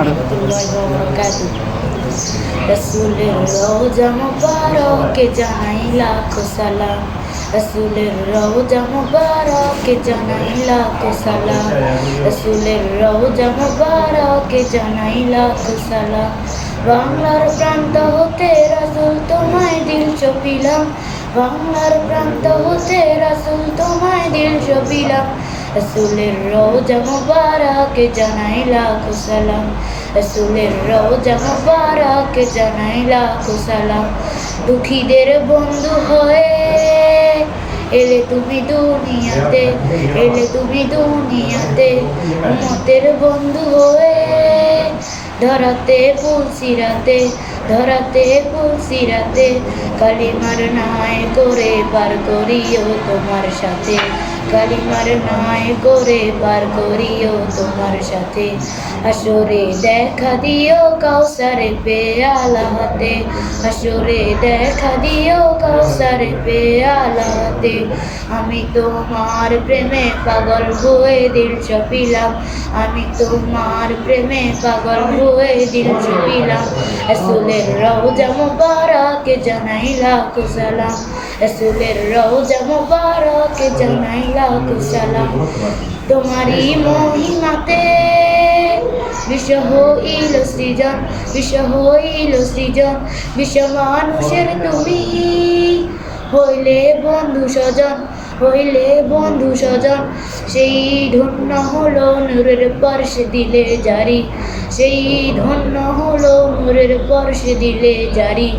রহমতুল্লাহি ওয়া বারাকাতুহু। রাসূলের রওজা মুবারকে জানাই লাখো সালাম, রাসূলের রওজা মুবারকে জানাই লাখো সালাম, রাসূলের রওজা মুবারকে জানাই লাখো সালাম। বাংলার প্রান্ত হতে রাসূল তোমায় দিল ছপিলাম, বাংলার প্রান্ত হতে রাসূল তোমায় দিল ছপিলাম, রাসূলের রওজা মুবারকে জানাই লাখো সালাম, রাসূলের রওজা মুবারকে জানাই লাখো সালাম। দুঃখীদের বন্ধু হয়ে এলে তুমি দুনিয়াতে, এলে তুমি দুনিয়াতে, উম্মতের বন্ধু হয়ে ধরাতে ফুলসিরাতে, ধরাতে ফুলসিরাতে, কালিমার নাই করে পার করিও তোমার সাথে, কালিমার নাই করে পার করিও তোমার সাথে। হাসরে দেখা দিও কাউসারে পেয়ালা হাতে, হাসরে দেখা দিও কাউসারে পেয়ালা হাতে। আমি তোমার প্রেমে পাগল হয়ে দিল ছপিলাম, আমি তোমার প্রেমে পাগল হয়ে দিল ছপিলাম, রাসূলের রওজা মুবারকে জানাই লাখো সালাম, রাসূলের রওজা মুবারকে জানাই লাখো সালাম। তোমারই মহিমাতে বিশ্ব হইল সৃজন, বিশ্ব হইল সৃজন, বিশ্ব মানুষের তুমি হইলে বন্ধু স্বজন, হইলে বন্ধু স্বজন। সেই ধন্য হলো নূরের পরশে দিলে জারি, সেই ধন্য হলো নূরের পরশে দিলে জারি।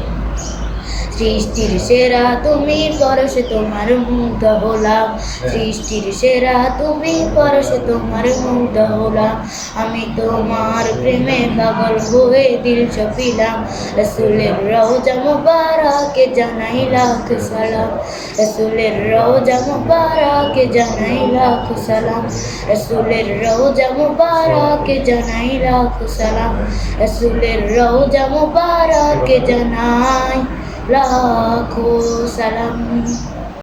সৃষ্টির সেরা তুমি পরশে তোমার মুগ্ধ হলাম, সৃষ্টির সেরা তুমি পরশে তোমার মুগ্ধ হলাম। আমি তোমার প্রেমে পাগল হয়ে দিল ছপিলাম, রাসূলের রওজা মুবারকে জানাই লাখো সালাম, রাসূলের রওজা মুবারকে জানাই লাখো সালাম, রাসূলের রওজা মুবারকে জানাই লাখো সালাম, রাসূলের রওজা মুবারকে জানাই লাখো সালাম।